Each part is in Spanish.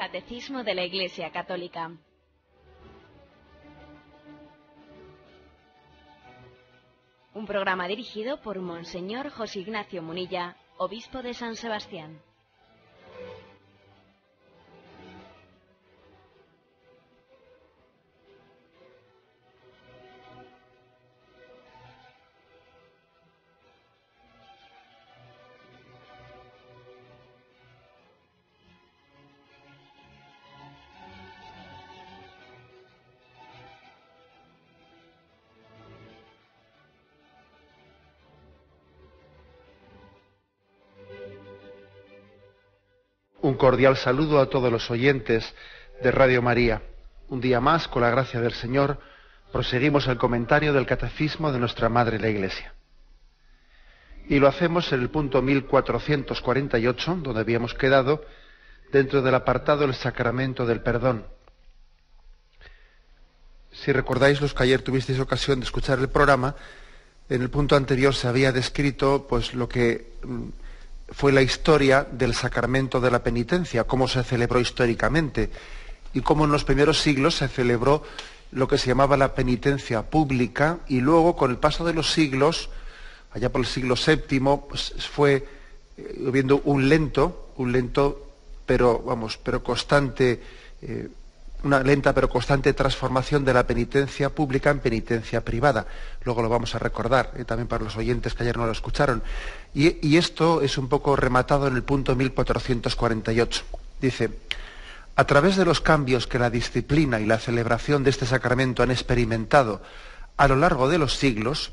Catecismo de la Iglesia Católica. Un programa dirigido por Monseñor José Ignacio Munilla, obispo de San Sebastián. Un cordial saludo a todos los oyentes de Radio María. Un día más, con la gracia del Señor, proseguimos el comentario del Catecismo de nuestra Madre la Iglesia. Y lo hacemos en el punto 1448, donde habíamos quedado, dentro del apartado del Sacramento del Perdón. Si recordáis, los que ayer tuvisteis ocasión de escuchar el programa, en el punto anterior se había descrito pues lo que fue la historia del sacramento de la penitencia, cómo se celebró históricamente y cómo en los primeros siglos se celebró lo que se llamaba la penitencia pública, y luego con el paso de los siglos, allá por el siglo VII, pues fue habiendo un lento, pero constante, una lenta pero constante transformación de la penitencia pública en penitencia privada. Luego lo vamos a recordar, también para los oyentes que ayer no lo escucharon. Y esto es un poco rematado en el punto 1448. Dice: a través de los cambios que la disciplina y la celebración de este sacramento han experimentado a lo largo de los siglos,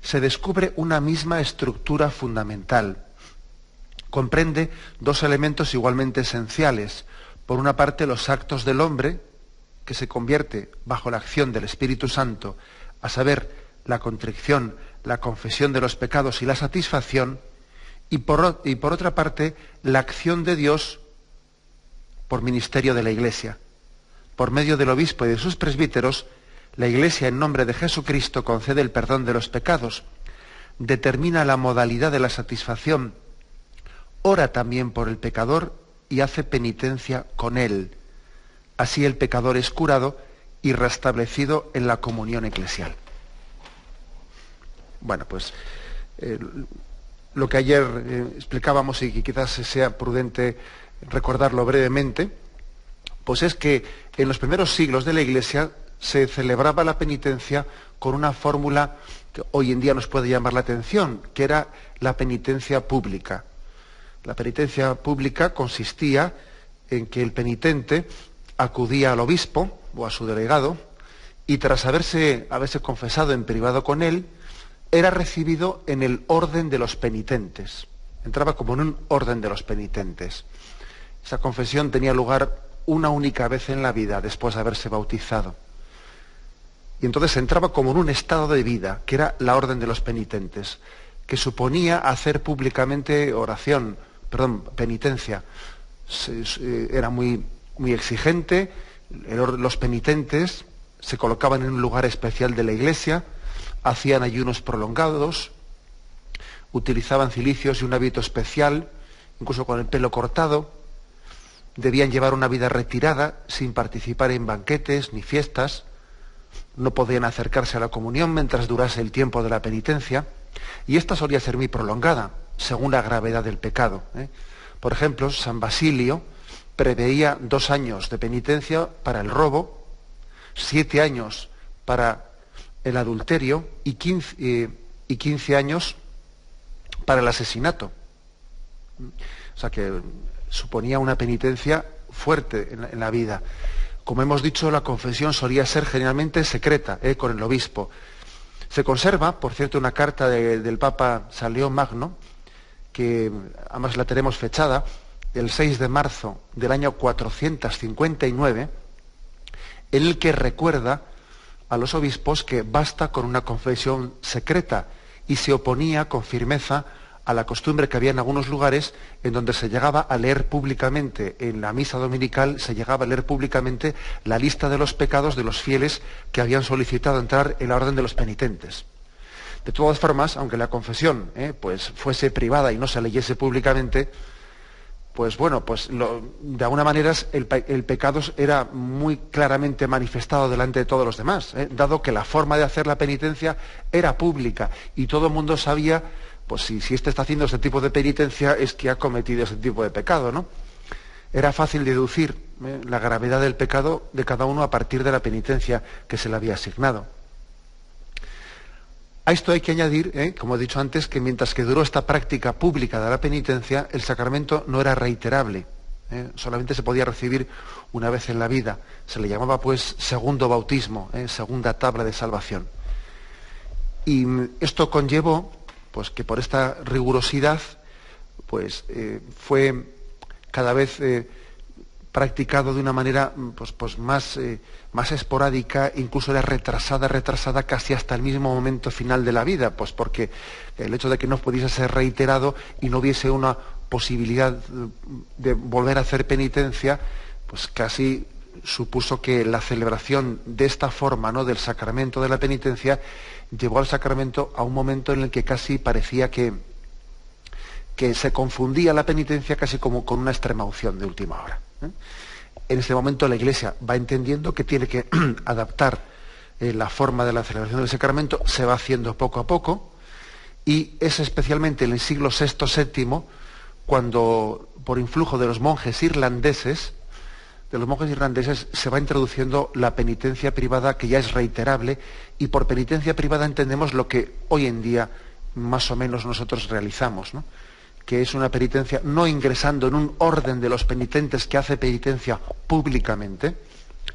se descubre una misma estructura fundamental. Comprende dos elementos igualmente esenciales. Por una parte, los actos del hombre, que se convierte bajo la acción del Espíritu Santo, a saber, la contrición, la confesión de los pecados y la satisfacción, y por otra parte, la acción de Dios por ministerio de la Iglesia. Por medio del obispo y de sus presbíteros, la Iglesia, en nombre de Jesucristo, concede el perdón de los pecados, determina la modalidad de la satisfacción, ora también por el pecador y hace penitencia con él. Así el pecador es curado y restablecido en la comunión eclesial. Bueno, pues lo que ayer explicábamos, y que quizás sea prudente recordarlo brevemente, pues es que en los primeros siglos de la Iglesia se celebraba la penitencia con una fórmula que hoy en día nos puede llamar la atención, que era la penitencia pública. La penitencia pública consistía en que el penitente acudía al obispo o a su delegado y, tras haberse confesado en privado con él, era recibido en el orden de los penitentes. Entraba como en un orden de los penitentes. Esa confesión tenía lugar una única vez en la vida después de haberse bautizado. Y entonces entraba como en un estado de vida, que era la orden de los penitentes, que suponía hacer públicamente penitencia. Era muy exigente. Los penitentes se colocaban en un lugar especial de la Iglesia, hacían ayunos prolongados, utilizaban cilicios y un hábito especial, incluso con el pelo cortado. Debían llevar una vida retirada, sin participar en banquetes ni fiestas. No podían acercarse a la comunión mientras durase el tiempo de la penitencia, y esta solía ser muy prolongada, según la gravedad del pecado. Por ejemplo, San Basilio preveía 2 años de penitencia para el robo, 7 años para el adulterio y 15 años para el asesinato. O sea que suponía una penitencia fuerte en la vida. Como hemos dicho, la confesión solía ser generalmente secreta, con el obispo. Se conserva, por cierto, una carta del Papa San León Magno, que además la tenemos fechada el 6 de marzo del año 459, en el que recuerda a los obispos que basta con una confesión secreta, y se oponía con firmeza a la costumbre que había en algunos lugares en donde se llegaba a leer públicamente, en la misa dominical, se llegaba a leer públicamente la lista de los pecados de los fieles que habían solicitado entrar en la orden de los penitentes. De todas formas, aunque la confesión pues fuese privada y no se leyese públicamente, pues bueno, de alguna manera el pecado era muy claramente manifestado delante de todos los demás, dado que la forma de hacer la penitencia era pública y todo el mundo sabía, pues si este está haciendo ese tipo de penitencia es que ha cometido ese tipo de pecado, ¿no? Era fácil deducir la gravedad del pecado de cada uno a partir de la penitencia que se le había asignado. A esto hay que añadir, como he dicho antes, que mientras que duró esta práctica pública de la penitencia, el sacramento no era reiterable, solamente se podía recibir una vez en la vida. Se le llamaba pues segundo bautismo, segunda tabla de salvación. Y esto conllevó pues que por esta rigurosidad pues fue cada vez practicado de una manera pues más esporádica, incluso era retrasada casi hasta el mismo momento final de la vida, pues porque el hecho de que no pudiese ser reiterado y no hubiese una posibilidad de volver a hacer penitencia, pues casi supuso que la celebración de esta forma, ¿no?, del sacramento de la penitencia, llevó al sacramento a un momento en el que casi parecía que se confundía la penitencia casi como con una extremaunción de última hora. En este momento la Iglesia va entendiendo que tiene que adaptar la forma de la celebración del sacramento, se va haciendo poco a poco, y es especialmente en el siglo VI, VII, cuando por influjo de los monjes irlandeses se va introduciendo la penitencia privada, que ya es reiterable, y por penitencia privada entendemos lo que hoy en día más o menos nosotros realizamos, ¿no?, que es una penitencia no ingresando en un orden de los penitentes que hace penitencia públicamente,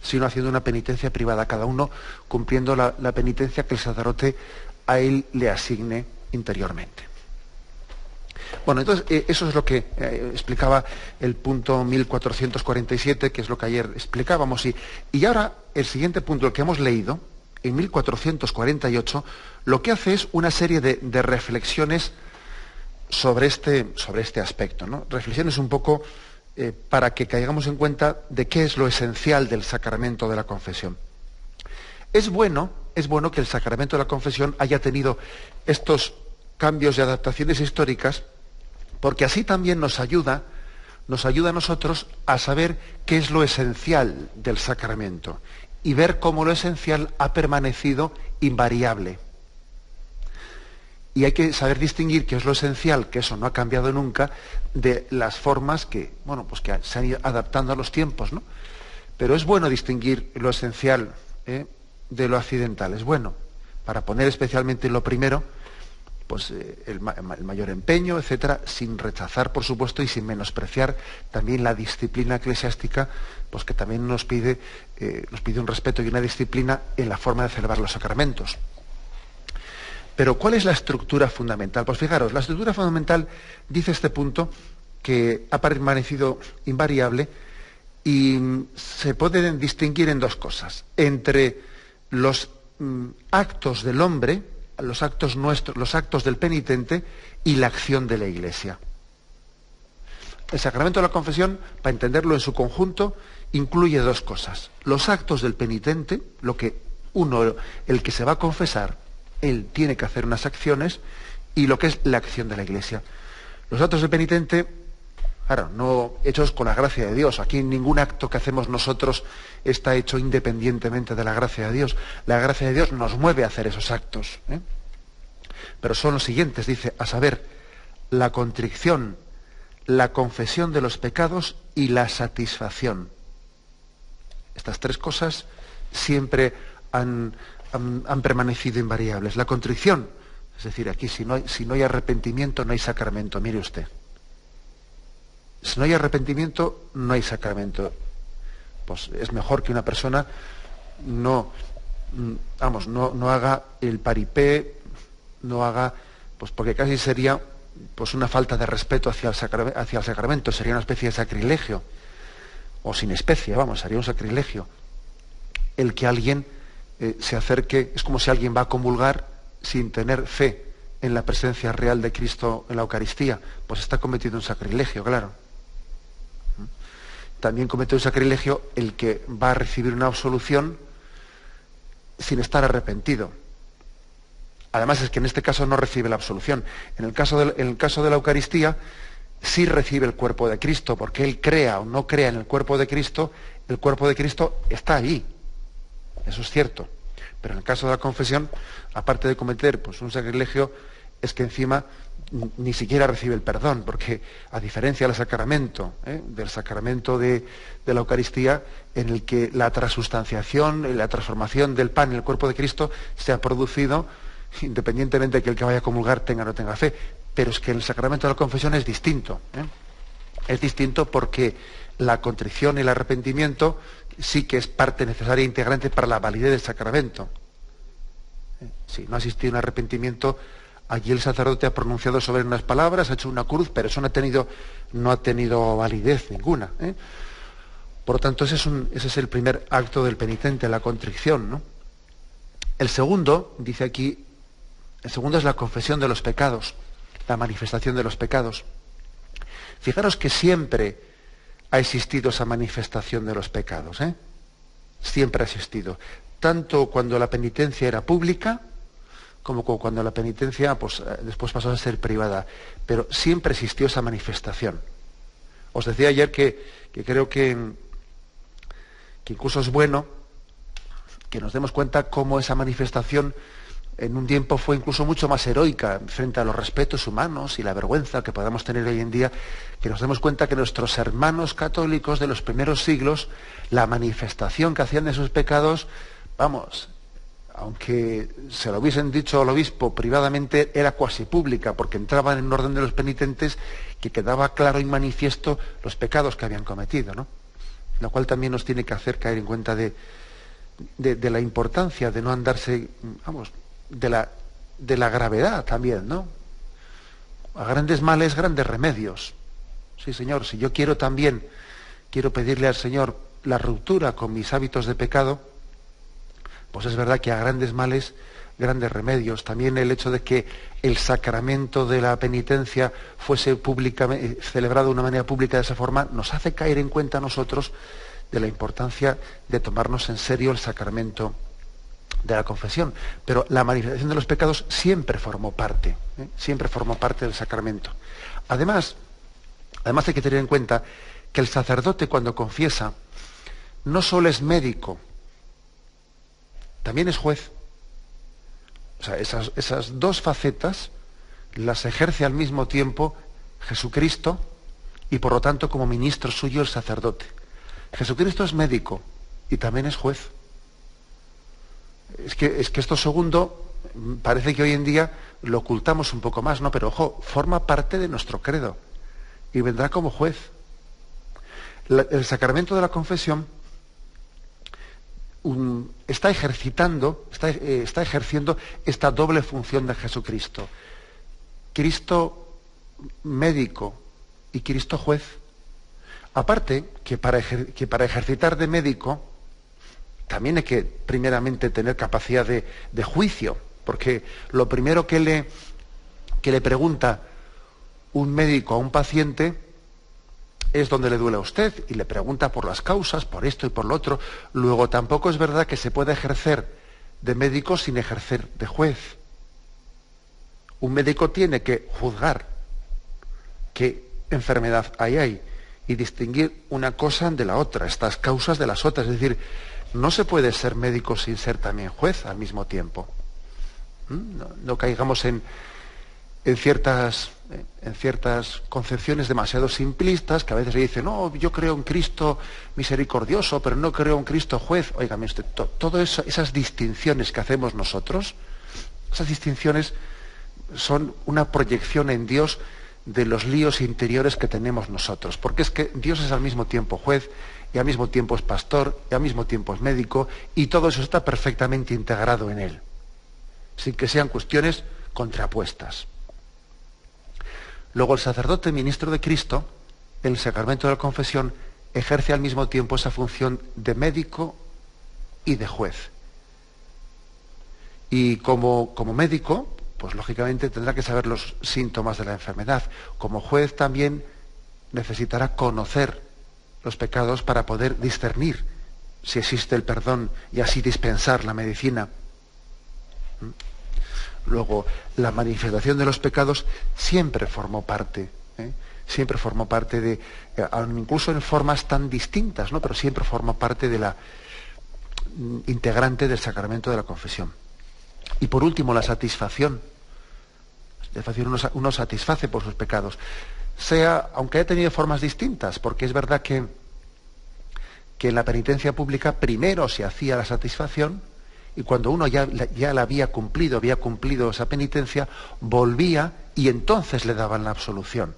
sino haciendo una penitencia privada, cada uno cumpliendo la penitencia que el sacerdote a él le asigne interiormente. Bueno, entonces eso es lo que explicaba el punto 1447, que es lo que ayer explicábamos, y ahora el siguiente punto, el que hemos leído, en 1448, lo que hace es una serie de reflexiones sobre este aspecto, ¿no? Reflexiones un poco para que caigamos en cuenta de qué es lo esencial del sacramento de la confesión. Es bueno que el sacramento de la confesión haya tenido estos cambios y adaptaciones históricas, porque así también nos ayuda a nosotros a saber qué es lo esencial del sacramento y ver cómo lo esencial ha permanecido invariable. Y hay que saber distinguir qué es lo esencial, que eso no ha cambiado nunca, de las formas que se han ido adaptando a los tiempos, ¿no? Pero es bueno distinguir lo esencial de lo accidental. Es bueno, para poner especialmente en lo primero, pues el mayor empeño, etcétera, sin rechazar, por supuesto, y sin menospreciar también la disciplina eclesiástica, pues que también nos pide un respeto y una disciplina en la forma de celebrar los sacramentos. Pero ¿cuál es la estructura fundamental? Pues fijaros, la estructura fundamental dice este punto que ha permanecido invariable y se pueden distinguir en dos cosas: entre los actos del hombre, los actos nuestros, los actos del penitente y la acción de la Iglesia. El sacramento de la confesión, para entenderlo en su conjunto, incluye dos cosas: los actos del penitente, lo que el que se va a confesar, él tiene que hacer unas acciones, y lo que es la acción de la Iglesia. Los actos del penitente, claro, no hechos con la gracia de Dios. Aquí ningún acto que hacemos nosotros está hecho independientemente de la gracia de Dios. La gracia de Dios nos mueve a hacer esos actos, Pero son los siguientes, dice, a saber, la contrición, la confesión de los pecados y la satisfacción. Estas tres cosas siempre han permanecido invariables. La contrición, es decir, aquí si no hay arrepentimiento, no hay sacramento. Mire usted, si no hay arrepentimiento, no hay sacramento. Pues es mejor que una persona no haga el paripé, no haga, pues porque casi sería pues una falta de respeto hacia el sacramento, sería una especie de sacrilegio, o sin especie, sería un sacrilegio el que alguien se acerque. Es como si alguien va a comulgar sin tener fe en la presencia real de Cristo en la Eucaristía, pues está cometiendo un sacrilegio, claro. También comete un sacrilegio el que va a recibir una absolución sin estar arrepentido. Además es que en este caso no recibe la absolución. En el caso de la Eucaristía sí recibe el cuerpo de Cristo, porque él crea o no crea en el cuerpo de Cristo está allí. Eso es cierto. Pero en el caso de la confesión, aparte de cometer pues, un sacrilegio, es que encima ni siquiera recibe el perdón, porque a diferencia del sacramento de la Eucaristía, en el que la transustanciación, la transformación del pan en el cuerpo de Cristo se ha producido independientemente de que el que vaya a comulgar tenga o no tenga fe. Pero es que el sacramento de la confesión es distinto. Es distinto porque la contrición y el arrepentimiento sí que es parte necesaria e integrante para la validez del sacramento. Si no ha existido un arrepentimiento, allí el sacerdote ha pronunciado sobre unas palabras, ha hecho una cruz, pero eso no ha tenido validez ninguna. Por lo tanto, ese es el primer acto del penitente, la contrición, ¿no? El segundo, dice aquí, es la confesión de los pecados, la manifestación de los pecados. Fijaros que siempre ha existido esa manifestación de los pecados, siempre ha existido, tanto cuando la penitencia era pública como cuando la penitencia pues, después pasó a ser privada, pero siempre existió esa manifestación. Os decía ayer que creo que incluso es bueno que nos demos cuenta cómo esa manifestación en un tiempo fue incluso mucho más heroica frente a los respetos humanos y la vergüenza que podamos tener hoy en día, que nos demos cuenta que nuestros hermanos católicos de los primeros siglos, la manifestación que hacían de sus pecados, vamos, aunque se lo hubiesen dicho al obispo privadamente, era cuasi pública, porque entraban en orden de los penitentes, que quedaba claro y manifiesto los pecados que habían cometido, ¿no? Lo cual también nos tiene que hacer caer en cuenta de la importancia de no andarse, vamos, de la gravedad también, ¿no? A grandes males, grandes remedios. Sí, Señor, si yo quiero pedirle al Señor la ruptura con mis hábitos de pecado, pues es verdad que a grandes males, grandes remedios. También el hecho de que el sacramento de la penitencia fuese celebrado de una manera pública de esa forma, nos hace caer en cuenta a nosotros de la importancia de tomarnos en serio el sacramento de la confesión. Pero la manifestación de los pecados siempre formó parte del sacramento. Además hay que tener en cuenta que el sacerdote cuando confiesa no solo es médico, también es juez. O sea, esas dos facetas las ejerce al mismo tiempo Jesucristo y por lo tanto como ministro suyo el sacerdote. Jesucristo es médico y también es juez. Es que esto segundo parece que hoy en día lo ocultamos un poco más, ¿no? Pero ojo, forma parte de nuestro credo y vendrá como juez. El sacramento de la confesión está ejerciendo esta doble función de Jesucristo. Cristo médico y Cristo juez. Aparte que para ejercitar de médico también hay que primeramente tener capacidad de juicio, porque lo primero que le pregunta un médico a un paciente es dónde le duele a usted, y le pregunta por las causas, por esto y por lo otro. Luego tampoco es verdad que se pueda ejercer de médico sin ejercer de juez. Un médico tiene que juzgar qué enfermedad hay y distinguir una cosa de la otra, estas causas de las otras. Es decir, no se puede ser médico sin ser también juez al mismo tiempo. No caigamos en ciertas concepciones demasiado simplistas, que a veces le dicen, no, yo creo en Cristo misericordioso, pero no creo en Cristo juez. Óigame usted, todas esas distinciones que hacemos nosotros, esas distinciones son una proyección en Dios de los líos interiores que tenemos nosotros, porque es que Dios es al mismo tiempo juez, y al mismo tiempo es pastor, y al mismo tiempo es médico, y todo eso está perfectamente integrado en Él, sin que sean cuestiones contrapuestas. Luego el sacerdote ministro de Cristo, en el sacramento de la confesión, ejerce al mismo tiempo esa función de médico y de juez. Y como médico, pues lógicamente tendrá que saber los síntomas de la enfermedad. Como juez también necesitará conocer los pecados para poder discernir si existe el perdón y así dispensar la medicina. Luego, la manifestación de los pecados siempre formó parte Siempre formó parte de, incluso en formas tan distintas, ¿no? Pero siempre formó parte de la integrante del sacramento de la confesión. Y por último, la satisfacción. Uno satisface por sus pecados, aunque haya tenido formas distintas, porque es verdad que en la penitencia pública primero se hacía la satisfacción, y cuando uno ya la había cumplido esa penitencia, volvía y entonces le daban la absolución.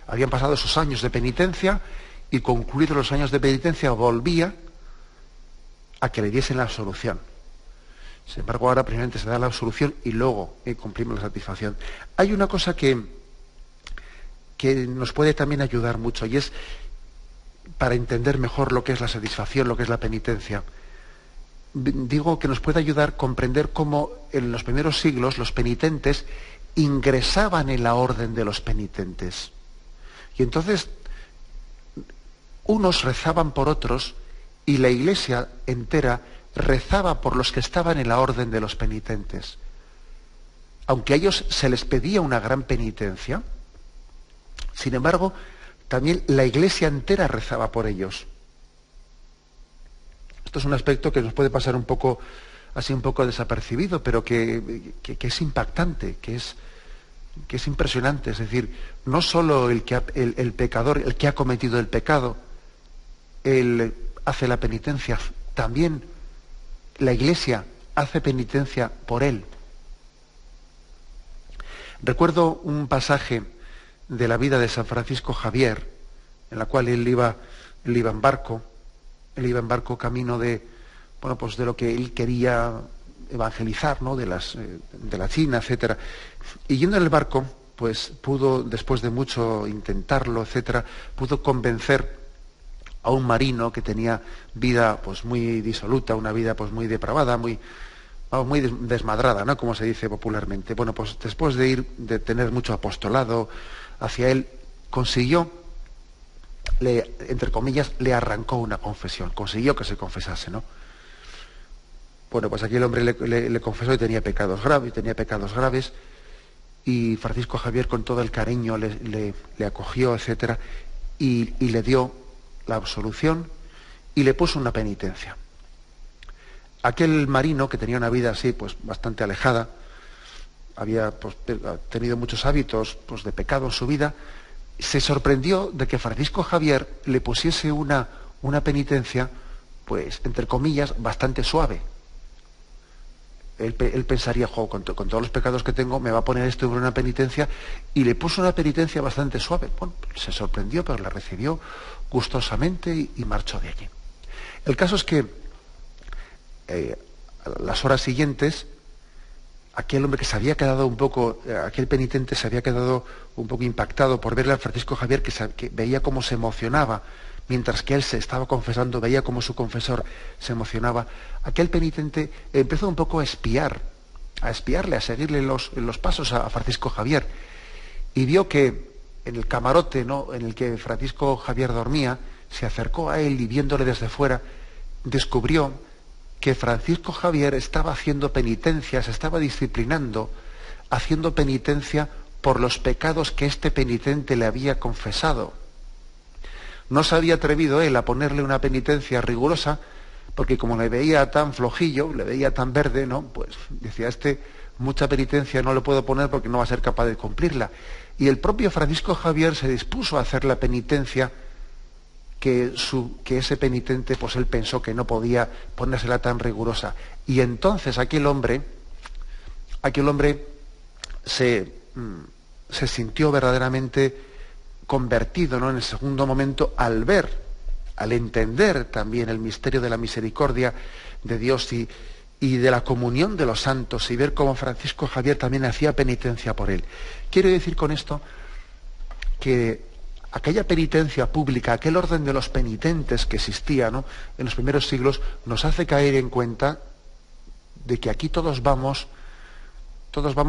Habían pasado esos años de penitencia y concluidos los años de penitencia volvía a que le diesen la absolución. Sin embargo, ahora primeramente se da la absolución y luego cumplimos la satisfacción. Hay una cosa que nos puede también ayudar mucho, y es para entender mejor lo que es la satisfacción, lo que es la penitencia. Digo que nos puede ayudar a comprender cómo en los primeros siglos los penitentes ingresaban en la orden de los penitentes. Y entonces unos rezaban por otros y la Iglesia entera rezaba por los que estaban en la orden de los penitentes. Aunque a ellos se les pedía una gran penitencia, sin embargo, también la Iglesia entera rezaba por ellos. Esto es un aspecto que nos puede pasar un poco desapercibido, pero que es impactante, que es impresionante. Es decir, no solo el pecador, el que ha cometido el pecado, él hace la penitencia, también la Iglesia hace penitencia por él. Recuerdo un pasaje de la vida de San Francisco Javier, en la cual él iba en barco camino de lo que él quería evangelizar, ¿no? de la China, etcétera. Y yendo en el barco, pues pudo, después de mucho intentarlo, etcétera, pudo convencer a un marino que tenía vida pues muy disoluta, una vida pues muy depravada, muy desmadrada, ¿no? Como se dice popularmente. Bueno, pues después de tener mucho apostolado hacia él, consiguió, entre comillas, le arrancó una confesión, consiguió que se confesase, ¿no? Bueno, pues aquí el hombre le confesó y tenía pecados graves, y Francisco Javier con todo el cariño le acogió, etcétera, y le dio la absolución y le puso una penitencia. Aquel marino, que tenía una vida así, pues bastante alejada, había pues, tenido muchos hábitos pues, de pecado en su vida, se sorprendió de que Francisco Javier le pusiese una penitencia, pues, entre comillas, bastante suave. Él pensaría, con todos los pecados que tengo, me va a poner esto en una penitencia, y le puso una penitencia bastante suave. Bueno, se sorprendió, pero la recibió gustosamente y marchó de allí. El caso es que a las horas siguientes, aquel hombre que se había quedado aquel penitente se había quedado un poco impactado por verle a Francisco Javier, que veía cómo se emocionaba, mientras que él se estaba confesando, veía cómo su confesor se emocionaba. Aquel penitente empezó un poco a espiarle, a seguirle los pasos a Francisco Javier, y vio que en el camarote, ¿no?, en el que Francisco Javier dormía, se acercó a él y viéndole desde fuera, descubrió que Francisco Javier estaba haciendo penitencia, se estaba disciplinando, haciendo penitencia por los pecados que este penitente le había confesado. No se había atrevido él a ponerle una penitencia rigurosa, porque como le veía tan flojillo, le veía tan verde, ¿no? Pues decía, mucha penitencia no le puedo poner porque no va a ser capaz de cumplirla. Y el propio Francisco Javier se dispuso a hacer la penitencia que ese penitente, pues él pensó que no podía ponérsela tan rigurosa. Y entonces aquel hombre se sintió verdaderamente convertido, ¿no?, en el segundo momento, al entender también el misterio de la misericordia de Dios y de la comunión de los santos, y ver cómo Francisco Javier también hacía penitencia por él. Quiero decir con esto que aquella penitencia pública, aquel orden de los penitentes que existía, ¿no?, en los primeros siglos, nos hace caer en cuenta de que aquí todos vamos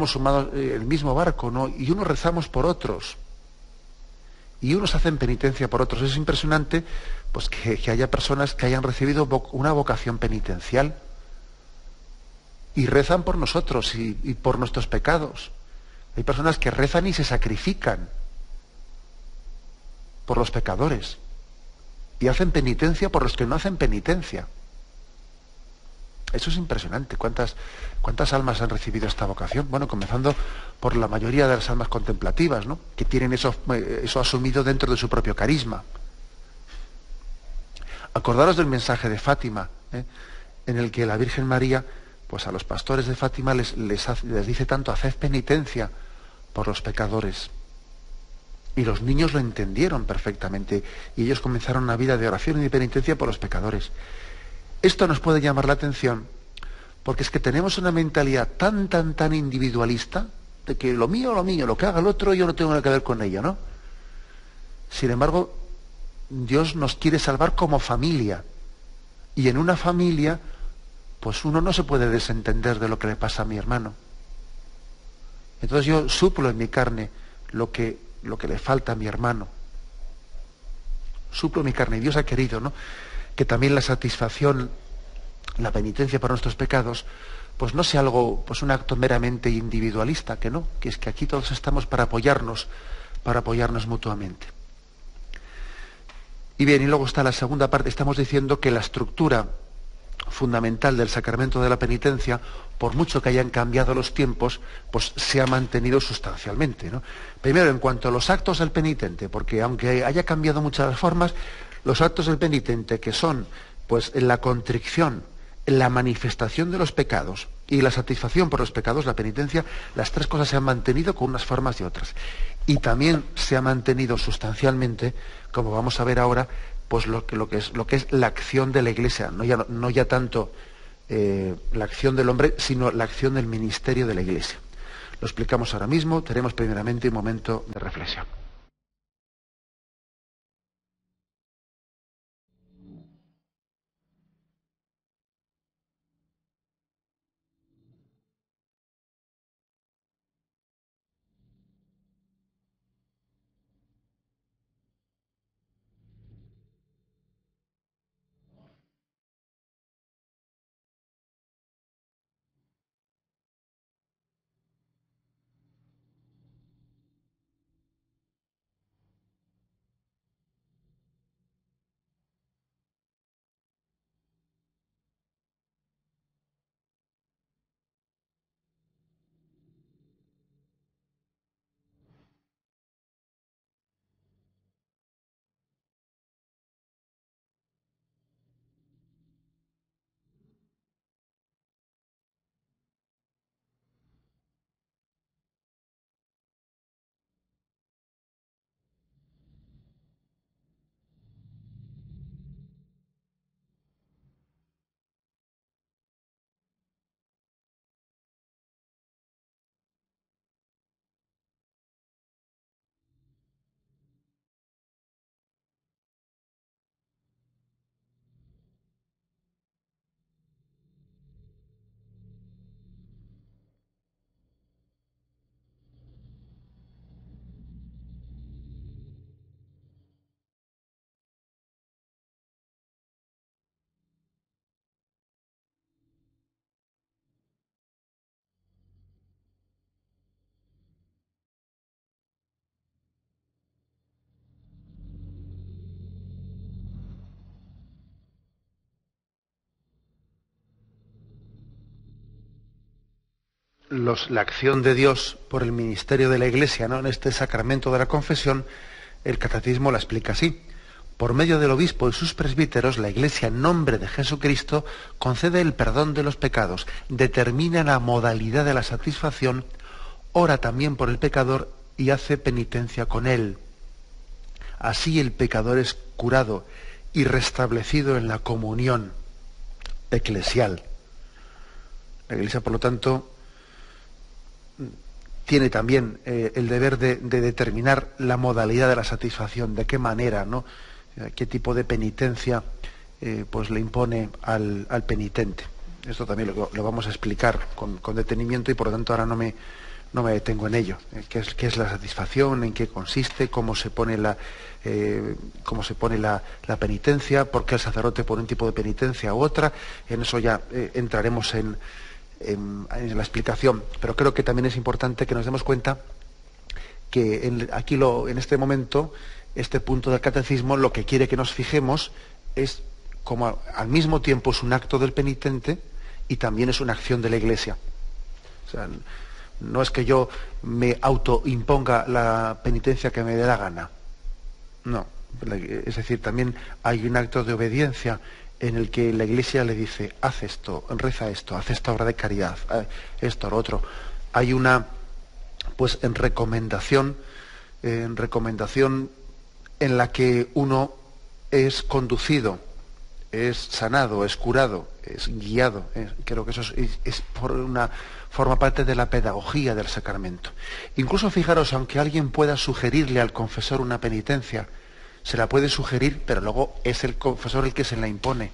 sumados en el mismo barco, ¿no?, y unos rezamos por otros, y unos hacen penitencia por otros. Es impresionante pues, que haya personas que hayan recibido una vocación penitencial y rezan por nosotros y por nuestros pecados. Hay personas que rezan y se sacrifican por los pecadores y hacen penitencia por los que no hacen penitencia. Eso es impresionante. ¿Cuántas almas han recibido esta vocación? Bueno, comenzando por la mayoría de las almas contemplativas, ¿no?, que tienen eso asumido dentro de su propio carisma. Acordaros del mensaje de Fátima, en el que la Virgen María, pues a los pastores de Fátima les dice tanto: haced penitencia por los pecadores. Y los niños lo entendieron perfectamente, y ellos comenzaron una vida de oración y de penitencia por los pecadores. Esto nos puede llamar la atención, porque es que tenemos una mentalidad tan individualista, de que lo mío, lo que haga el otro, yo no tengo nada que ver con ello, ¿no? Sin embargo, Dios nos quiere salvar como familia, y en una familia, pues uno no se puede desentender de lo que le pasa a mi hermano. Entonces yo suplo en mi carne lo que le falta a mi hermano. Suplo en mi carne, y Dios ha querido, ¿no?, que también la satisfacción, la penitencia por nuestros pecados, pues no sea algo, pues un acto meramente individualista, que no, que es que aquí todos estamos para apoyarnos mutuamente. Y bien, y luego está la segunda parte. Estamos diciendo que la estructura fundamental del sacramento de la penitencia, por mucho que hayan cambiado los tiempos, pues se ha mantenido sustancialmente, ¿no? Primero, en cuanto a los actos del penitente, porque aunque haya cambiado muchas las formas, los actos del penitente, que son pues la contrición, la manifestación de los pecados y la satisfacción por los pecados, la penitencia, las tres cosas se han mantenido con unas formas y otras. Y también se ha mantenido sustancialmente, como vamos a ver ahora, pues lo que es la acción de la Iglesia, no ya tanto la acción del hombre, sino la acción del ministerio de la Iglesia. Lo explicamos ahora mismo. Tenemos primeramente un momento de reflexión. La acción de Dios por el ministerio de la Iglesia, ¿no?, en este sacramento de la confesión, el catecismo la explica así: por medio del obispo y sus presbíteros, la Iglesia, en nombre de Jesucristo, concede el perdón de los pecados, determina la modalidad de la satisfacción, ora también por el pecador y hace penitencia con él. Así el pecador es curado y restablecido en la comunión eclesial. La Iglesia, por lo tanto, tiene también el deber de determinar la modalidad de la satisfacción, de qué manera, ¿no?, qué tipo de penitencia pues le impone al penitente. Esto también lo vamos a explicar con detenimiento, y por lo tanto ahora no me detengo en ello. ¿Qué es la satisfacción? ¿En qué consiste? ¿Cómo se pone la penitencia? ¿Por qué el sacerdote pone un tipo de penitencia u otra? En eso ya entraremos en la explicación, pero creo que también es importante que nos demos cuenta que aquí en este momento este punto del catecismo lo que quiere que nos fijemos es como al mismo tiempo es un acto del penitente y también es una acción de la Iglesia. O sea, no es que yo me autoimponga la penitencia que me dé la gana. No. Es decir, también hay un acto de obediencia en el que la Iglesia le dice, haz esto, reza esto, haz esta obra de caridad, esto, lo otro. Hay una, pues, en recomendación en la que uno es conducido, es sanado, es curado, es guiado. Creo que eso forma parte de la pedagogía del sacramento. Incluso fijaros, aunque alguien pueda sugerirle al confesor una penitencia, se la puede sugerir, pero luego es el confesor el que se la impone.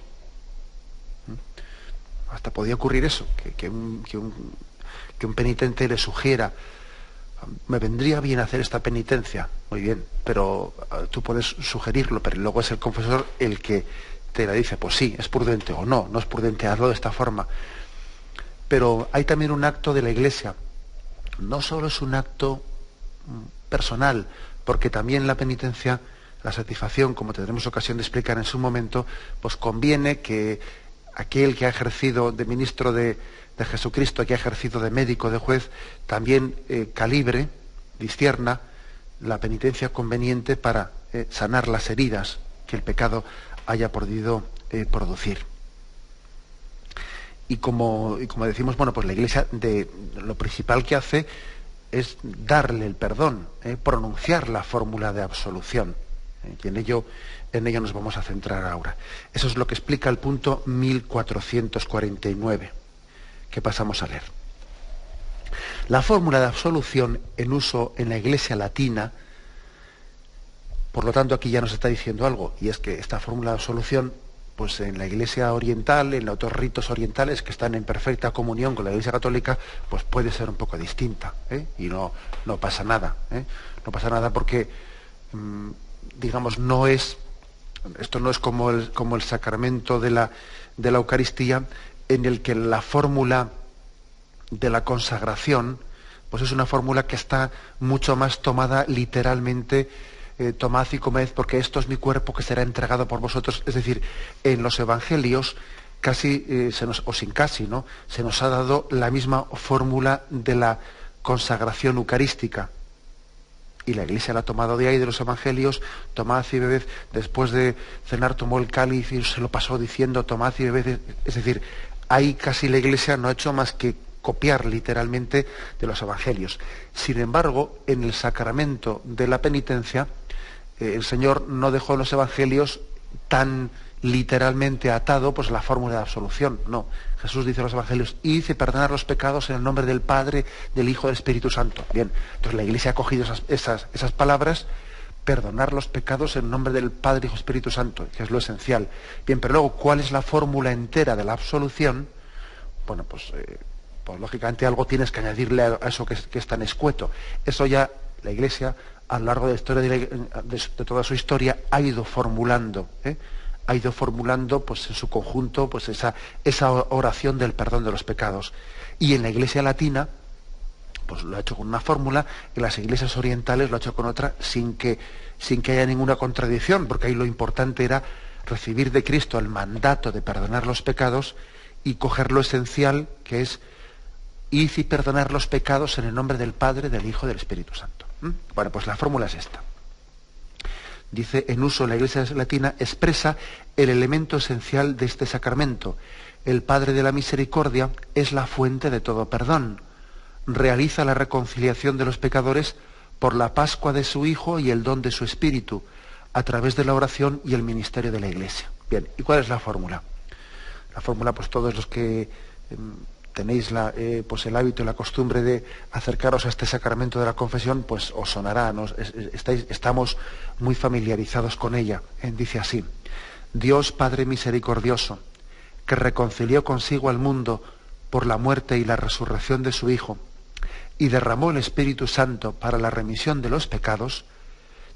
Hasta podía ocurrir eso, que un penitente le sugiera, me vendría bien hacer esta penitencia, muy bien, pero tú puedes sugerirlo, pero luego es el confesor el que te la dice, pues sí, es prudente, o no es prudente, hazlo de esta forma. Pero hay también un acto de la Iglesia, no solo es un acto personal, porque también la penitencia, la satisfacción, como tendremos ocasión de explicar en su momento, pues conviene que aquel que ha ejercido de ministro de Jesucristo, que ha ejercido de médico, de juez, también calibre, discierna la penitencia conveniente para sanar las heridas que el pecado haya podido producir. Y como decimos, bueno, pues la Iglesia lo principal que hace es darle el perdón, pronunciar la fórmula de absolución. Y en ello nos vamos a centrar ahora. Eso es lo que explica el punto 1449, que pasamos a leer. La fórmula de absolución en uso en la Iglesia latina, por lo tanto aquí ya nos está diciendo algo, y es que esta fórmula de absolución, pues en la Iglesia oriental, en los otros ritos orientales que están en perfecta comunión con la Iglesia católica, pues puede ser un poco distinta, y no pasa nada, no pasa nada porque digamos, esto no es como el sacramento de la Eucaristía, en el que la fórmula de la consagración, pues es una fórmula que está mucho más tomada literalmente, tomad y comed, porque esto es mi cuerpo que será entregado por vosotros. Es decir, en los evangelios casi, o sin casi, ¿no?, se nos ha dado la misma fórmula de la consagración eucarística. Y la Iglesia la ha tomado de ahí, de los evangelios, tomad y bebed. Después de cenar tomó el cáliz y se lo pasó diciendo, tomad y bebed. Es decir, ahí casi la Iglesia no ha hecho más que copiar literalmente de los evangelios. Sin embargo, en el sacramento de la penitencia, el Señor no dejó en los evangelios tan literalmente atado pues la fórmula de absolución. No, Jesús dice en los evangelios, id y perdonar los pecados en el nombre del Padre, del Hijo y del Espíritu Santo. Bien, entonces la Iglesia ha cogido esas palabras, perdonar los pecados en nombre del Padre, Hijo y Espíritu Santo, que es lo esencial. Bien, pero luego, ¿cuál es la fórmula entera de la absolución? Bueno, pues lógicamente algo tienes que añadirle a eso que es tan escueto. Eso ya la Iglesia, a lo largo de la historia de toda su historia, ha ido formulando, pues en su conjunto, pues esa oración del perdón de los pecados. Y en la Iglesia latina, pues lo ha hecho con una fórmula, en las iglesias orientales lo ha hecho con otra, sin que haya ninguna contradicción, porque ahí lo importante era recibir de Cristo el mandato de perdonar los pecados y coger lo esencial, que es id y perdonar los pecados en el nombre del Padre, del Hijo y del Espíritu Santo. Bueno, pues la fórmula es esta. Dice, en uso en la Iglesia latina, expresa el elemento esencial de este sacramento. El Padre de la Misericordia es la fuente de todo perdón. Realiza la reconciliación de los pecadores por la Pascua de su Hijo y el don de su Espíritu, a través de la oración y el ministerio de la Iglesia. Bien, ¿y cuál es la fórmula? La fórmula, pues todos los que tenéis pues el hábito y la costumbre de acercaros a este sacramento de la confesión, pues os sonará, ¿no? Estamos muy familiarizados con ella. Dice así: Dios Padre misericordioso, que reconcilió consigo al mundo por la muerte y la resurrección de su Hijo, y derramó el Espíritu Santo para la remisión de los pecados,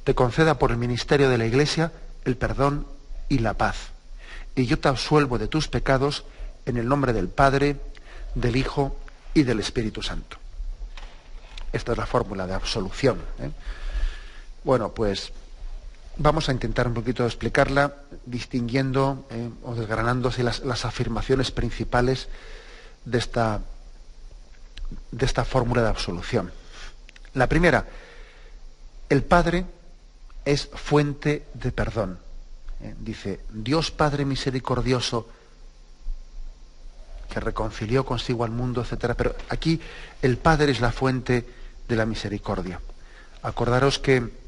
te conceda por el ministerio de la Iglesia el perdón y la paz. Y yo te absuelvo de tus pecados en el nombre del Padre, del Hijo y del Espíritu Santo. Esta es la fórmula de absolución. Bueno, pues vamos a intentar un poquito explicarla, distinguiendo o desgranándose las afirmaciones principales de esta fórmula de absolución. La primera, el Padre es fuente de perdón. Dice, Dios Padre misericordioso, que reconcilió consigo al mundo, etcétera. Pero aquí el Padre es la fuente de la misericordia. Acordaros que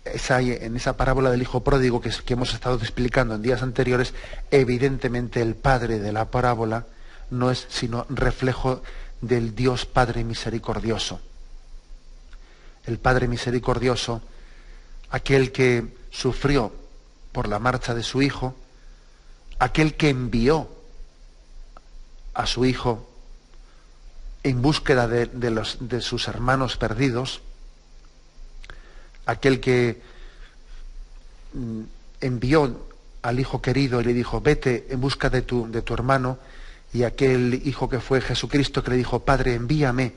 en esa parábola del hijo pródigo que hemos estado explicando en días anteriores, evidentemente el padre de la parábola no es sino reflejo del Dios Padre misericordioso. El Padre misericordioso, aquel que sufrió por la marcha de su hijo, aquel que envió a su hijo en búsqueda de sus hermanos perdidos, aquel que envió al hijo querido y le dijo, vete en busca de tu hermano, y aquel hijo que fue Jesucristo que le dijo, Padre, envíame,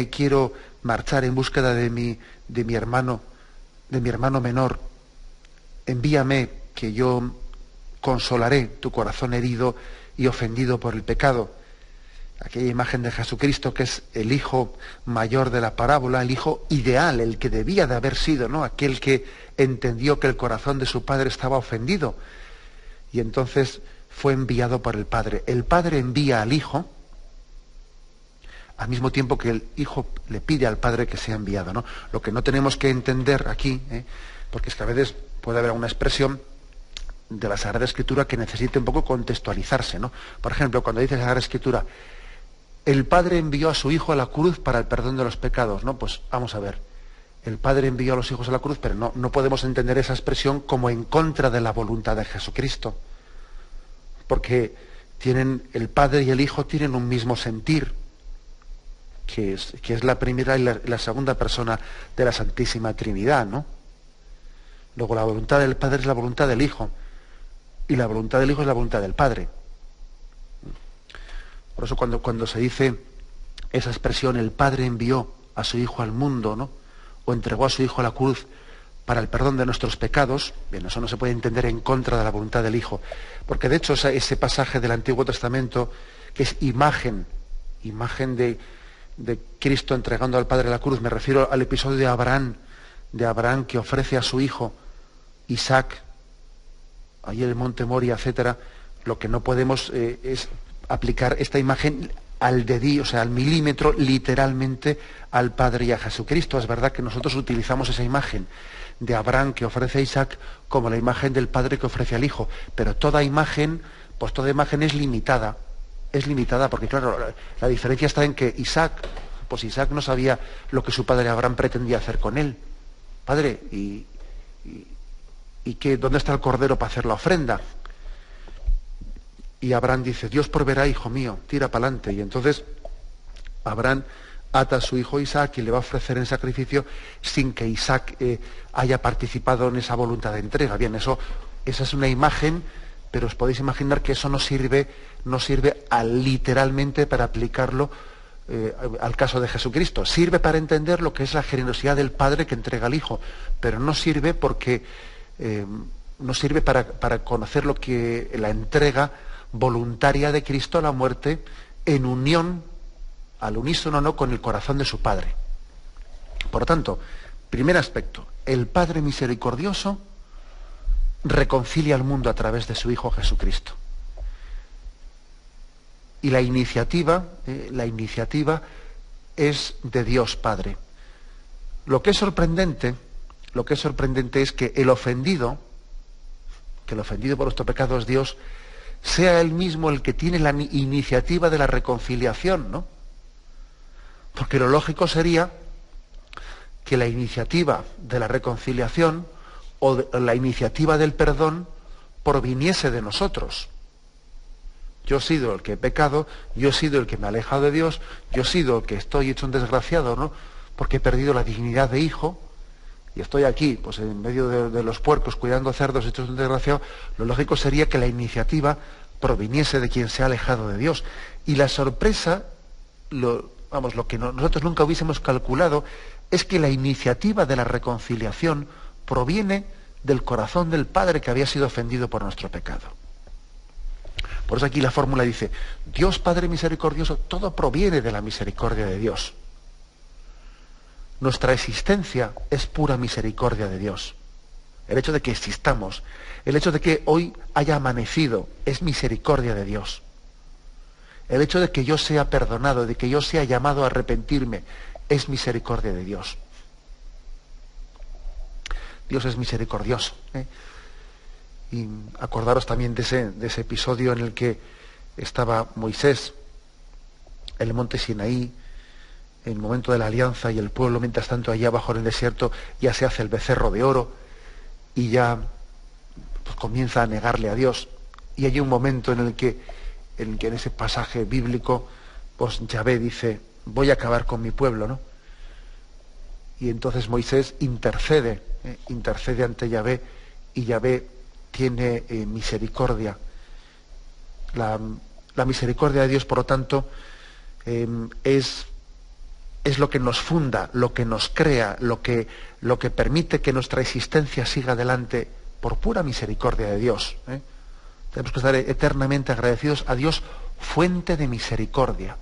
quiero marchar en búsqueda de mi hermano menor, envíame, que yo consolaré tu corazón herido y ofendido por el pecado. Aquella imagen de Jesucristo que es el hijo mayor de la parábola, el hijo ideal, el que debía de haber sido, ¿no? Aquel que entendió que el corazón de su padre estaba ofendido y entonces fue enviado por el Padre. El Padre envía al Hijo al mismo tiempo que el Hijo le pide al Padre que sea enviado, ¿no? Lo que no tenemos que entender aquí, porque es que a veces puede haber una expresión de la Sagrada Escritura que necesite un poco contextualizarse, ¿no? Por ejemplo, cuando dice la Sagrada Escritura, el Padre envió a su Hijo a la cruz para el perdón de los pecados, ¿no? Pues vamos a ver, el Padre envió a los hijos a la cruz, pero no podemos entender esa expresión como en contra de la voluntad de Jesucristo, porque el Padre y el Hijo tienen un mismo sentir, que es la primera y la segunda persona de la Santísima Trinidad, ¿no? Luego la voluntad del Padre es la voluntad del Hijo, y la voluntad del Hijo es la voluntad del Padre. Por eso cuando se dice esa expresión, el Padre envió a su Hijo al mundo, ¿no? O entregó a su Hijo a la cruz para el perdón de nuestros pecados, bien, eso no se puede entender en contra de la voluntad del Hijo, porque de hecho ese pasaje del Antiguo Testamento, que es imagen de Cristo entregando al Padre la cruz, me refiero al episodio de Abraham que ofrece a su hijo Isaac, ahí en el monte Moria, etcétera. Lo que no podemos es aplicar esta imagen al dedillo, o sea, al milímetro, literalmente al Padre y a Jesucristo. Es verdad que nosotros utilizamos esa imagen de Abraham que ofrece a Isaac como la imagen del Padre que ofrece al Hijo, pero toda imagen es limitada. Es limitada porque, claro, la diferencia está en que Isaac no sabía lo que su padre Abraham pretendía hacer con él. Padre, ¿y dónde está el cordero para hacer la ofrenda? Y Abraham dice, Dios proveerá, hijo mío, tira para adelante. Y entonces Abraham ata a su hijo Isaac y le va a ofrecer en sacrificio sin que Isaac haya participado en esa voluntad de entrega. Bien, esa es una imagen, pero os podéis imaginar que eso no sirve literalmente para aplicarlo al caso de Jesucristo. Sirve para entender lo que es la generosidad del Padre que entrega al Hijo, pero no sirve para conocer lo que la entrega voluntaria de Cristo a la muerte en unión, al unísono, no, con el corazón de su Padre. Por lo tanto, primer aspecto, el Padre misericordioso reconcilia al mundo a través de su Hijo Jesucristo. Y la iniciativa es de Dios Padre. Lo que es sorprendente es que el ofendido por nuestro pecado es Dios, sea él mismo el que tiene la iniciativa de la reconciliación, ¿no? Porque lo lógico sería que la iniciativa de la reconciliación o la iniciativa del perdón proviniese de nosotros. Yo he sido el que he pecado, yo he sido el que me ha alejado de Dios, yo he sido el que estoy hecho un desgraciado, ¿no? Porque he perdido la dignidad de hijo y estoy aquí, pues en medio de los puercos, cuidando cerdos hechos un desgraciado. Lo lógico sería que la iniciativa proviniese de quien se ha alejado de Dios. Y la sorpresa, lo lo que nosotros nunca hubiésemos calculado es que la iniciativa de la reconciliación proviene del corazón del Padre que había sido ofendido por nuestro pecado. Por eso aquí la fórmula dice, Dios Padre misericordioso, todo proviene de la misericordia de Dios. Nuestra existencia es pura misericordia de Dios. El hecho de que existamos, el hecho de que hoy haya amanecido, es misericordia de Dios. El hecho de que yo sea perdonado, de que yo sea llamado a arrepentirme, es misericordia de Dios. Dios es misericordioso. Y acordaros también de ese episodio en el que estaba Moisés en el monte Sinaí, en el momento de la alianza, y el pueblo, mientras tanto, allá abajo en el desierto, ya se hace el becerro de oro y ya pues, comienza a negarle a Dios. Y hay un momento en el que en ese pasaje bíblico, pues Yahvé dice, voy a acabar con mi pueblo, ¿no? Y entonces Moisés intercede ante Yahvé, y Yahvé tiene misericordia. La misericordia de Dios, por lo tanto, es lo que nos funda, lo que nos crea, lo que permite que nuestra existencia siga adelante por pura misericordia de Dios. Tenemos que estar eternamente agradecidos a Dios, fuente de misericordia.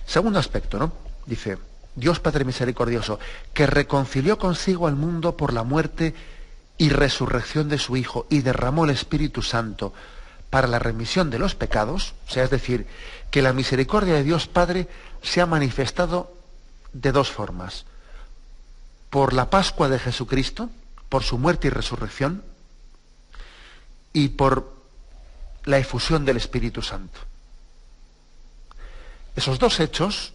Segundo aspecto, ¿no? Dice, Dios Padre misericordioso, que reconcilió consigo al mundo por la muerte y resurrección de su Hijo, y derramó el Espíritu Santo para la remisión de los pecados, o sea, es decir, que la misericordia de Dios Padre se ha manifestado de dos formas: por la Pascua de Jesucristo, por su muerte y resurrección, y por la efusión del Espíritu Santo. Esos dos hechos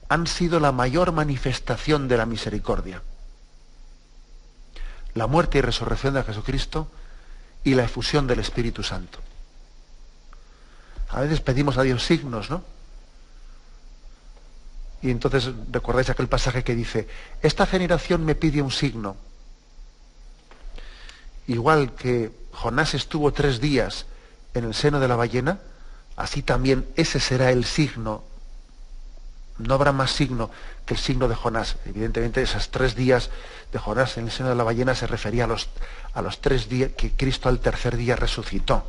han sido la mayor manifestación de la misericordia. La muerte y resurrección de Jesucristo y la efusión del Espíritu Santo. A veces pedimos a Dios signos, ¿no? Y entonces recordáis aquel pasaje que dice, esta generación me pide un signo. Igual que Jonás estuvo 3 días en el seno de la ballena, así también ese será el signo. No habrá más signo que el signo de Jonás. Evidentemente, esos 3 días de Jonás en el seno de la ballena se refería a los 3 días que Cristo al tercer día resucitó.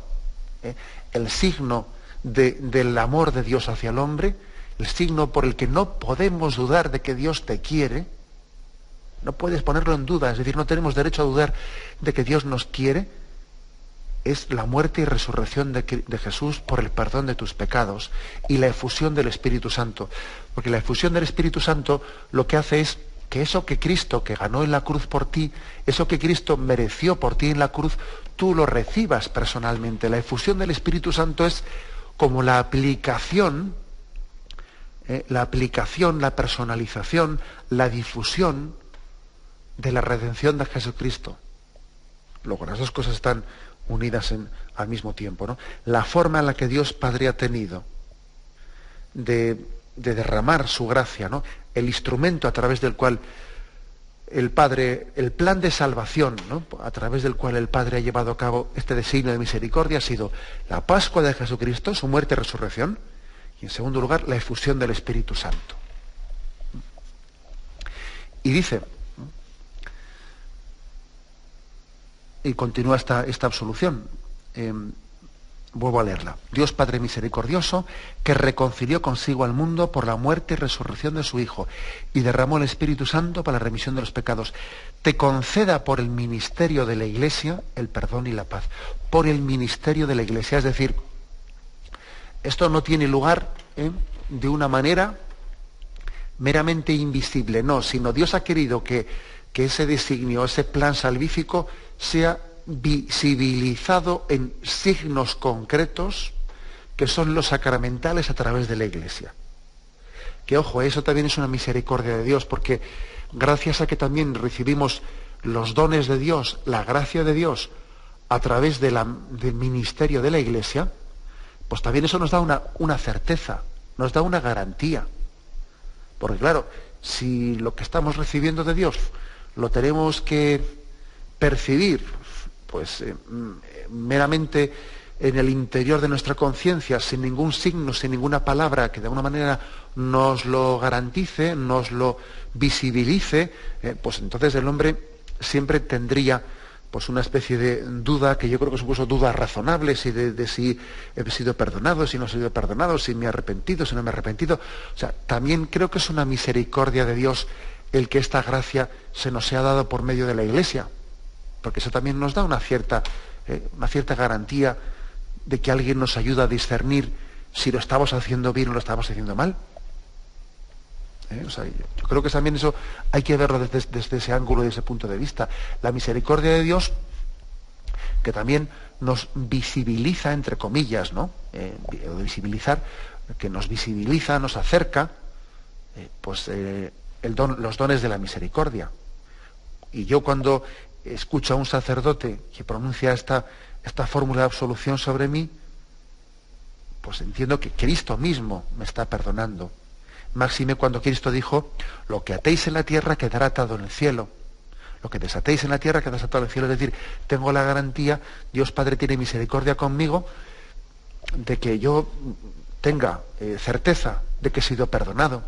El signo del amor de Dios hacia el hombre, el signo por el que no podemos dudar de que Dios te quiere, no puedes ponerlo en duda, es decir, no tenemos derecho a dudar de que Dios nos quiere, es la muerte y resurrección de Jesús por el perdón de tus pecados y la efusión del Espíritu Santo. Porque la efusión del Espíritu Santo lo que hace es que eso que Cristo, que ganó en la cruz por ti, eso que Cristo mereció por ti en la cruz, tú lo recibas personalmente. La efusión del Espíritu Santo es como la aplicación, la personalización, la difusión de la redención de Jesucristo. Luego las dos cosas están unidas al mismo tiempo, ¿no? La forma en la que Dios Padre ha tenido de derramar su gracia, ¿no? El instrumento a través del cual el Padre, el plan de salvación, ¿no? A través del cual el Padre ha llevado a cabo este designio de misericordia ha sido la Pascua de Jesucristo, su muerte y resurrección, y en segundo lugar la efusión del Espíritu Santo. Y dice, y continúa esta absolución. Vuelvo a leerla. Dios Padre misericordioso, que reconcilió consigo al mundo por la muerte y resurrección de su Hijo, y derramó el Espíritu Santo para la remisión de los pecados, te conceda por el ministerio de la Iglesia el perdón y la paz. Por el ministerio de la Iglesia. Es decir, esto no tiene lugar de una manera meramente invisible, no, sino Dios ha querido que ese designio, ese plan salvífico, sea visibilizado en signos concretos que son los sacramentales a través de la Iglesia. Que ojo, eso también es una misericordia de Dios, porque gracias a que también recibimos los dones de Dios, la gracia de Dios, a través del ministerio de la Iglesia, pues también eso nos da una certeza, nos da una garantía. Porque claro, si lo que estamos recibiendo de Dios lo tenemos que percibir, pues meramente en el interior de nuestra conciencia, sin ningún signo, sin ninguna palabra que de alguna manera nos lo garantice, nos lo visibilice, pues entonces el hombre siempre tendría pues una especie de duda, que yo creo que son incluso dudas razonables, de si he sido perdonado, si no he sido perdonado, si me he arrepentido, si no me he arrepentido. O sea, también creo que es una misericordia de Dios el que esta gracia se nos sea dado por medio de la Iglesia, porque eso también nos da una cierta garantía de que alguien nos ayuda a discernir si lo estamos haciendo bien o lo estamos haciendo mal. O sea, yo creo que también eso hay que verlo desde ese ángulo, desde ese punto de vista. La misericordia de Dios, que también nos visibiliza, entre comillas, ¿no? Visibilizar, que nos visibiliza, nos acerca, los dones de la misericordia. Y yo cuando escucho a un sacerdote que pronuncia esta fórmula de absolución sobre mí, pues entiendo que Cristo mismo me está perdonando. Máxime cuando Cristo dijo: lo que atéis en la tierra quedará atado en el cielo. Lo que desatéis en la tierra quedará atado en el cielo. Es decir, tengo la garantía, Dios Padre tiene misericordia conmigo, de que yo tenga certeza de que he sido perdonado.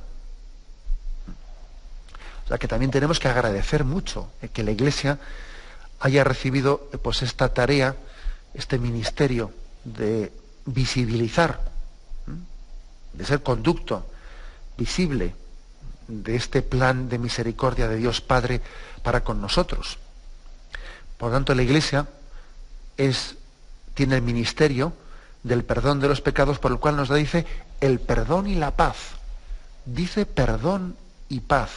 O sea, que también tenemos que agradecer mucho que la Iglesia haya recibido pues esta tarea, este ministerio de visibilizar, de ser conducto visible de este plan de misericordia de Dios Padre para con nosotros. Por lo tanto, la Iglesia tiene el ministerio del perdón de los pecados, por el cual nos dice el perdón y la paz. Dice perdón y paz.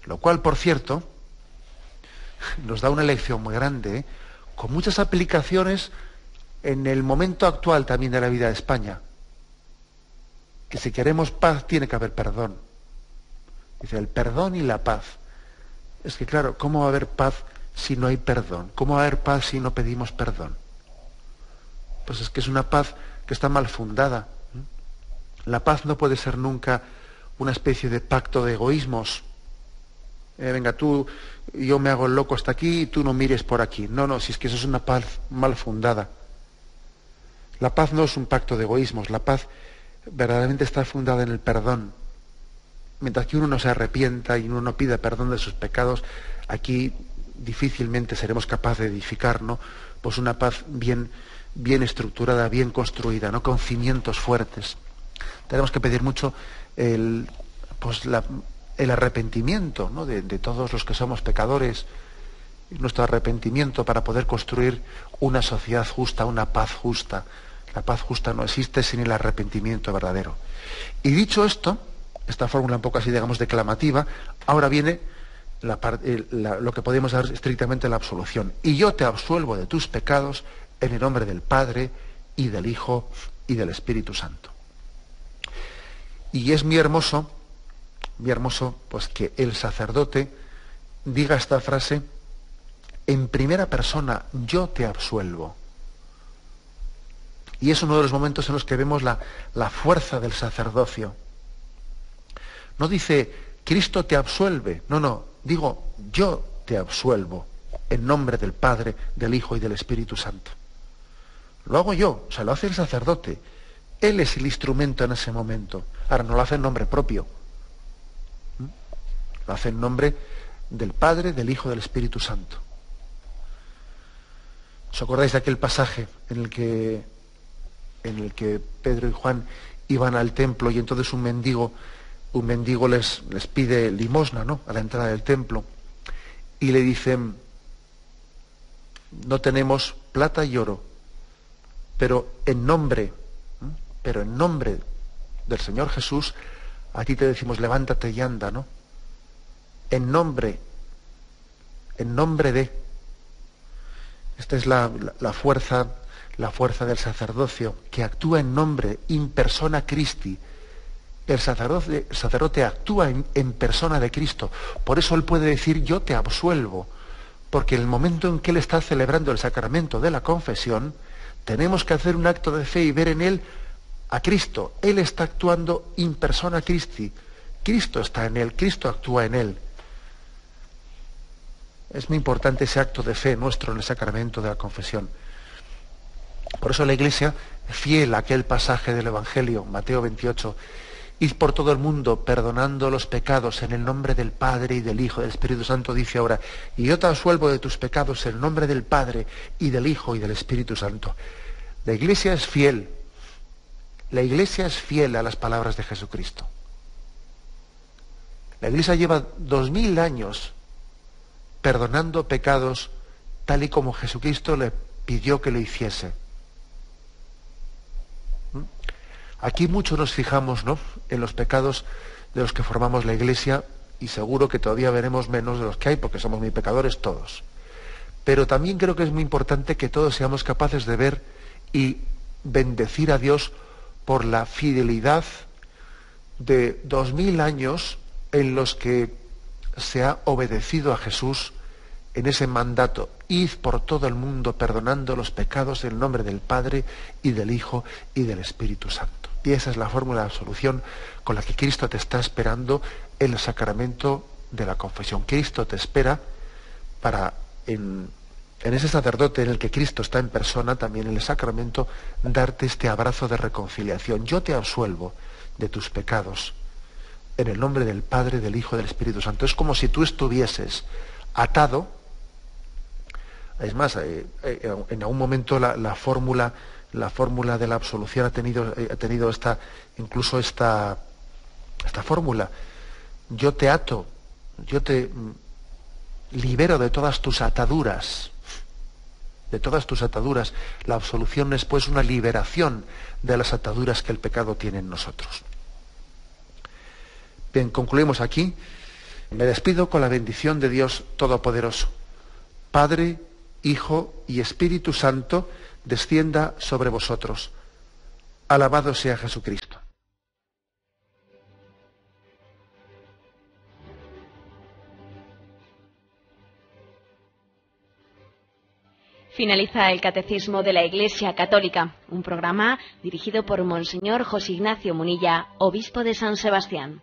Lo cual, por cierto, nos da una lección muy grande, con muchas aplicaciones en el momento actual también de la vida de España. Que si queremos paz tiene que haber perdón. Dice el perdón y la paz. Es que claro, ¿cómo va a haber paz si no hay perdón? ¿Cómo va a haber paz si no pedimos perdón? Pues es que es una paz que está mal fundada. La paz no puede ser nunca una especie de pacto de egoísmos. Venga, yo me hago el loco hasta aquí y tú no mires por aquí. No, si es que eso es una paz mal fundada. La paz no es un pacto de egoísmos, la paz verdaderamente está fundada en el perdón. Mientras que uno no se arrepienta y uno no pida perdón de sus pecados, aquí difícilmente seremos capaces de edificar, ¿no? Pues una paz bien estructurada, bien construida, ¿no? Con cimientos fuertes. Tenemos que pedir mucho el arrepentimiento, ¿no? de todos los que somos pecadores, nuestro arrepentimiento para poder construir una sociedad justa, una paz justa. La paz justa no existe sin el arrepentimiento verdadero. Y dicho esto, esta fórmula un poco así, digamos, declamativa, ahora viene lo que podemos dar estrictamente la absolución. Y yo te absuelvo de tus pecados en el nombre del Padre y del Hijo y del Espíritu Santo. Y es muy hermoso, pues que el sacerdote diga esta frase en primera persona: yo te absuelvo. Y es uno de los momentos en los que vemos la fuerza del sacerdocio. No dice Cristo te absuelve, no, digo yo te absuelvo en nombre del Padre, del Hijo y del Espíritu Santo. Lo hago yo, o sea, lo hace el sacerdote. Él es el instrumento en ese momento. Ahora, no lo hace en nombre propio. Lo hace en nombre del Padre, del Hijo y del Espíritu Santo. ¿Os acordáis de aquel pasaje en el que Pedro y Juan iban al templo y entonces un mendigo les pide limosna, ¿no?, a la entrada del templo, y le dicen: no tenemos plata y oro, pero en nombre del Señor Jesús, a ti te decimos, levántate y anda, ¿no? En nombre de. Esta es la fuerza del sacerdocio, que actúa en nombre, in persona Christi. El sacerdote actúa en persona de Cristo. Por eso él puede decir yo te absuelvo, porque en el momento en que él está celebrando el sacramento de la confesión, tenemos que hacer un acto de fe y ver en él a Cristo. Él está actuando in persona Christi. Cristo está en él, Cristo actúa en él. Es muy importante ese acto de fe nuestro en el sacramento de la confesión. Por eso la Iglesia, fiel a aquel pasaje del Evangelio, Mateo 28, id por todo el mundo perdonando los pecados en el nombre del Padre y del Hijo y del Espíritu Santo, dice ahora, y yo te absuelvo de tus pecados en el nombre del Padre y del Hijo y del Espíritu Santo. La Iglesia es fiel. La Iglesia es fiel a las palabras de Jesucristo. La Iglesia lleva 2000 años perdonando pecados tal y como Jesucristo le pidió que lo hiciese. Aquí mucho nos fijamos, ¿no?, en los pecados de los que formamos la Iglesia, y seguro que todavía veremos menos de los que hay, porque somos muy pecadores todos. Pero también creo que es muy importante que todos seamos capaces de ver y bendecir a Dios por la fidelidad de 2000 años en los que se ha obedecido a Jesús en ese mandato: id por todo el mundo perdonando los pecados en el nombre del Padre y del Hijo y del Espíritu Santo. Y esa es la fórmula de absolución con la que Cristo te está esperando en el sacramento de la confesión. Cristo te espera para, en ese sacerdote en el que Cristo está en persona, también en el sacramento, darte este abrazo de reconciliación. Yo te absuelvo de tus pecados en el nombre del Padre, del Hijo y del Espíritu Santo. Es como si tú estuvieses atado. Es más, en algún momento la fórmula de la absolución ha tenido incluso esta fórmula: yo te ato, yo te libero de todas tus ataduras, de todas tus ataduras. La absolución es pues una liberación de las ataduras que el pecado tiene en nosotros. Bien, concluimos aquí. Me despido con la bendición de Dios Todopoderoso. Padre, Hijo y Espíritu Santo, descienda sobre vosotros. Alabado sea Jesucristo. Finaliza el Catecismo de la Iglesia Católica, un programa dirigido por Monseñor José Ignacio Munilla, obispo de San Sebastián.